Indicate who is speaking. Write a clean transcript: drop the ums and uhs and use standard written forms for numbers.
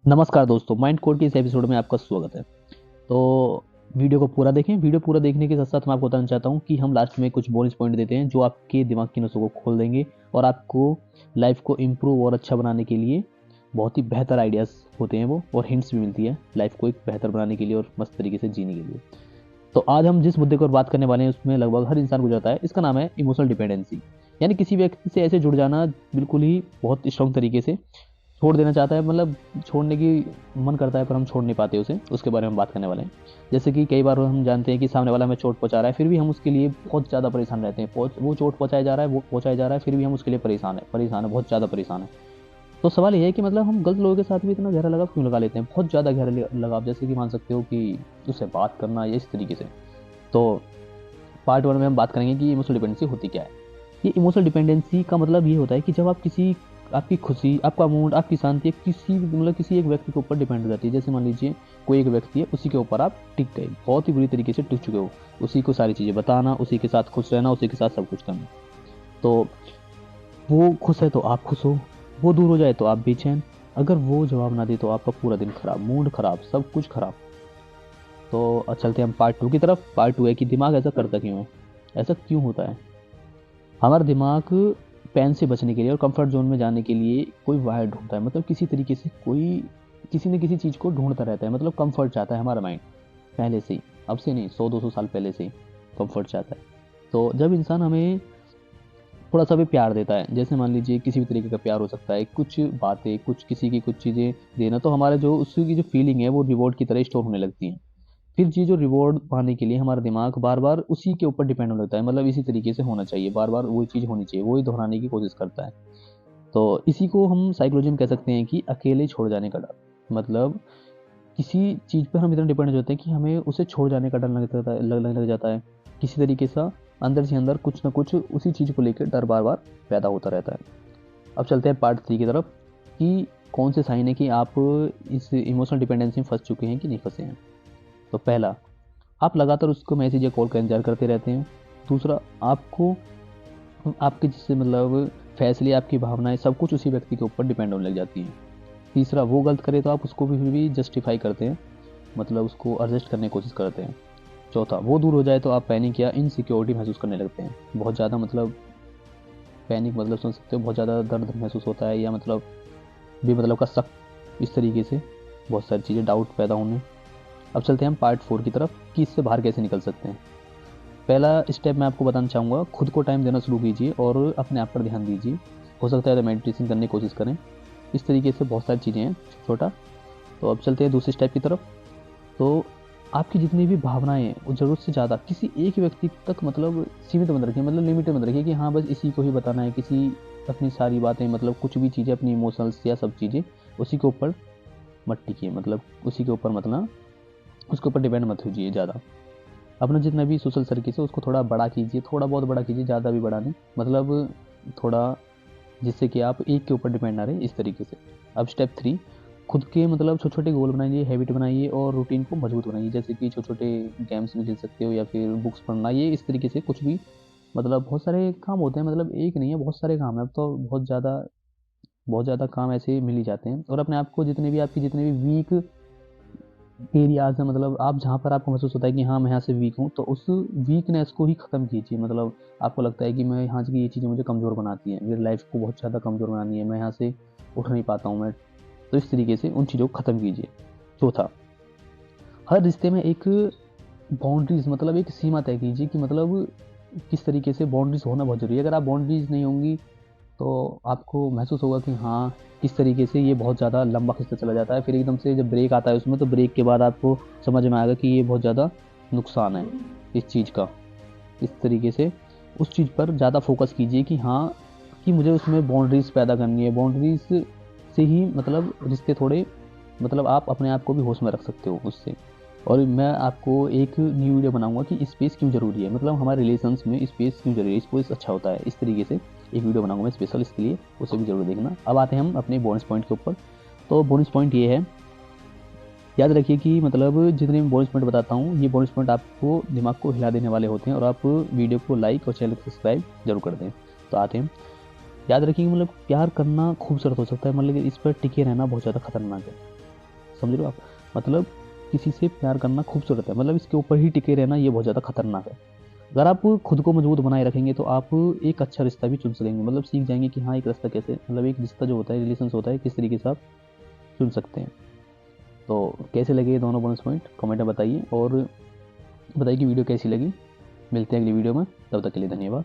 Speaker 1: नमस्कार दोस्तों, mind code के इस एपिसोड में आपका स्वागत है। तो वीडियो को पूरा देखें। वीडियो पूरा देखने के साथ-साथ मैं आपको बताना चाहता हूँ कि हम लास्ट में कुछ बोनस पॉइंट देते हैं जो आपके दिमाग की नसों को खोल देंगे और आपको लाइफ को इम्प्रूव और अच्छा बनाने के लिए बहुत ही बेहतर आइडियाज़ होते हैं वो, और हिंट्स भी मिलती है लाइफ को एक बेहतर बनाने के लिए और मस्त तरीके से जीने के लिए। तो आज हम जिस मुद्दे पर बात करने वाले हैं उसमें लगभग हर इंसान गुजरता है। इसका नाम है इमोशनल डिपेंडेंसी, यानी किसी व्यक्ति से ऐसे जुड़ जाना बिल्कुल ही बहुत स्ट्रॉन्ग तरीके से छोड़ देना चाहता है, मतलब छोड़ने की मन करता है पर हम छोड़ नहीं पाते उसे। उसके बारे में बात करने वाले हैं। जैसे कि कई बार हम जानते हैं कि सामने वाला हमें चोट पहुंचा रहा है, फिर भी हम उसके लिए बहुत ज़्यादा परेशान रहते हैं। वो चोट पहुंचाया जा रहा है, वो पहुंचाया जा रहा है, फिर भी हम उसके लिए परेशान है, बहुत ज़्यादा परेशान है। तो सवाल ये है कि मतलब हम गलत लोगों के साथ भी इतना गहरा लगाव क्यों लगा लेते हैं, बहुत ज़्यादा गहरा लगाव। जैसे कि मान सकते हो कि उससे बात करना या इस तरीके से। तो पार्ट वन में हम बात करेंगे कि इमोशनल डिपेंडेंसी होती क्या है। ये इमोशनल डिपेंडेंसी का मतलब ये होता है कि जब आप किसी आपकी खुशी, आपका मूड, आपकी शांति किसी एक व्यक्ति के ऊपर डिपेंड हो जाती है। जैसे मान लीजिए कोई एक व्यक्ति है, उसी के ऊपर आप टिक गए, बहुत ही बुरी तरीके से टिक चुके हो। उसी को सारी चीज़ें बताना, उसी के साथ खुश रहना, उसी के साथ सब कुछ करना। तो वो खुश है तो आप खुश हो, वो दूर हो जाए तो आप बेचैन, अगर वो जवाब ना दे तो आपका पूरा दिन खराब, मूड खराब, सब कुछ खराब। तो चलते हैं हम पार्ट टू की तरफ। पार्ट टू है कि दिमाग ऐसा करता क्यों है, ऐसा क्यों होता है। हमारा दिमाग पेन से बचने के लिए और कंफर्ट जोन में जाने के लिए कोई वायर ढूंढता है, मतलब किसी तरीके से कोई किसी न किसी चीज़ को ढूंढता रहता है। मतलब कंफर्ट चाहता है हमारा माइंड पहले से ही, अब से नहीं, 100-200 साल पहले से ही कंफर्ट चाहता है। तो जब इंसान हमें थोड़ा सा भी प्यार देता है, जैसे मान लीजिए किसी भी तरीके का प्यार हो सकता है, कुछ बातें, कुछ किसी की कुछ चीज़ें देना, तो हमारा जो उसकी की जो फीलिंग है वो रिवॉर्ड की तरह स्टोर होने लगती है। फिर ये जो रिवॉर्ड पाने के लिए हमारा दिमाग बार बार उसी के ऊपर डिपेंड होने लगता है, मतलब इसी तरीके से होना चाहिए, बार बार वही चीज़ होनी चाहिए, वही दोहराने की कोशिश करता है। तो इसी को हम साइकोलॉजी में कह सकते हैं कि अकेले छोड़ जाने का डर। मतलब किसी चीज़ पर हम इतना डिपेंड हो जाते हैं कि हमें उसे छोड़ जाने का डर लगने लग जाता है। किसी तरीके से अंदर से अंदर कुछ ना कुछ उसी चीज़ को लेकर डर बार बार पैदा होता रहता है। अब चलते हैं पार्ट थ्री की तरफ कि कौन से साइन है कि आप इस इमोशनल डिपेंडेंसी में फंस चुके हैं कि नहीं फंसे हैं। तो पहला, आप लगातार उसको मैसेज या कॉल का इंतजार करते रहते हैं। दूसरा, आपको आपके जिससे मतलब फैसले, आपकी भावनाएं, सब कुछ उसी व्यक्ति के ऊपर डिपेंड होने लग जाती हैं। तीसरा, वो गलत करे तो आप उसको भी फिर भी जस्टिफाई करते हैं, मतलब उसको एडजस्ट करने की कोशिश करते हैं। चौथा, वो दूर हो जाए तो आप पैनिक या इनसिक्योरिटी महसूस करने लगते हैं, बहुत ज़्यादा, मतलब पैनिक मतलब समझ सकते हो, बहुत ज़्यादा दर्द महसूस होता है, या मतलब बेमतलब का शक, इस तरीके से बहुत सारी चीज़ें, डाउट पैदा होने। अब चलते हैं हम पार्ट फोर की तरफ कि इससे बाहर कैसे निकल सकते हैं। पहला स्टेप मैं आपको बताना चाहूँगा, खुद को टाइम देना शुरू कीजिए और अपने आप पर ध्यान दीजिए। हो सकता है तो मेडिटेशन करने की कोशिश करें। इस तरीके से बहुत सारी चीज़ें हैं, छोटा। तो अब चलते हैं दूसरे स्टेप की तरफ। तो आपकी जितनी भी भावनाएँ हैं वो ज़रूरत से ज़्यादा किसी एक व्यक्ति तक मतलब सीमित मत रखिए, मतलब लिमिटेड मत रखिए कि हाँ बस इसी को ही बताना है, किसी अपनी सारी बातें, मतलब कुछ भी चीज़ें, अपनी इमोशंस या सब चीज़ें उसी के ऊपर मत टिकिए, मतलब उसी के ऊपर मत ना, उसके ऊपर डिपेंड मत होइए ज़्यादा। अपना जितना भी सोशल सर्किल है उसको थोड़ा बड़ा कीजिए, थोड़ा बहुत बड़ा कीजिए, ज़्यादा भी बड़ा नहीं, मतलब थोड़ा, जिससे कि आप एक के ऊपर डिपेंड ना रहे, इस तरीके से। अब स्टेप थ्री, खुद के मतलब छोटे छोटे गोल बनाइए, हैबिट बनाइए और रूटीन को मजबूत बनाइए। जैसे कि छोटे छोटे गेम्स भी खेल सकते हो या फिर बुक्स पढ़ना, ये इस तरीके से कुछ भी, मतलब बहुत सारे काम होते हैं, मतलब एक नहीं है, बहुत सारे काम है। अब तो बहुत ज़्यादा काम ऐसे मिल ही जाते हैं। और अपने आप को जितने भी वीक एरियाज है, मतलब आप जहाँ पर आपको महसूस होता है कि हाँ मैं यहाँ से वीक हूँ, तो उस वीकनेस को ही ख़त्म कीजिए। मतलब आपको लगता है कि मैं यहाँ की ये चीज़ें मुझे कमज़ोर बनाती हैं, मेरी लाइफ को बहुत ज़्यादा कमज़ोर बनानी है, मैं यहाँ से उठ नहीं पाता हूँ मैं, तो इस तरीके से उन चीज़ों को ख़त्म कीजिए। चौथा, हर रिश्ते में एक बाउंड्रीज, मतलब एक सीमा तय कीजिए कि मतलब किस तरीके से बाउंड्रीज होना बहुत ज़रूरी है। अगर आप बाउंड्रीज नहीं होंगी तो आपको महसूस होगा कि हाँ किस तरीके से ये बहुत ज़्यादा लंबा खिंचता चला जाता है, फिर एकदम से जब ब्रेक आता है उसमें, तो ब्रेक के बाद आपको समझ में आएगा कि ये बहुत ज़्यादा नुकसान है इस चीज़ का। इस तरीके से उस चीज़ पर ज़्यादा फोकस कीजिए कि हाँ, कि मुझे उसमें बाउंड्रीज़ पैदा करनी है। बाउंड्रीज़ से ही मतलब रिश्ते थोड़े, मतलब आप अपने आप को भी होश में रख सकते हो उससे। और मैं आपको एक न्यू वीडियो बनाऊंगा कि स्पेस क्यों ज़रूरी है, मतलब हमारे रिलेशंस में स्पेस क्यों ज़रूरी है, स्पेस अच्छा होता है, इस तरीके से एक वीडियो बनाऊंगा मैं स्पेशल इसके लिए, उसे भी ज़रूर देखना। अब आते हैं हम अपने बोनस पॉइंट के ऊपर। तो बोनस पॉइंट ये है, याद रखिए कि मतलब जितने भी बोनस पॉइंट बताता हूँ, ये बोनस पॉइंट आपको दिमाग को हिला देने वाले होते हैं, और आप वीडियो को लाइक और चैनल को सब्सक्राइब जरूर कर दें। तो आते हैं, याद रखिए कि मतलब प्यार करना खूबसूरत हो सकता है, मतलब इस पर टिके रहना बहुत ज़्यादा खतरनाक है। समझ रहे हो आप? मतलब किसी से प्यार करना खूबसूरत है, मतलब इसके ऊपर ही टिके रहना ये बहुत ज़्यादा खतरनाक है। अगर आप खुद को मजबूत बनाए रखेंगे तो आप एक अच्छा रिश्ता भी चुन सकेंगे, मतलब सीख जाएंगे कि हाँ एक रिश्ता कैसे, मतलब एक रिश्ता जो होता है, रिलेशन होता है, किस तरीके से आप चुन सकते हैं। तो कैसे लगे ये दोनों बोनस पॉइंट कमेंट में बताइए, और बताइए कि वीडियो कैसी लगी। मिलते हैं अगली वीडियो में, तब तक के लिए धन्यवाद।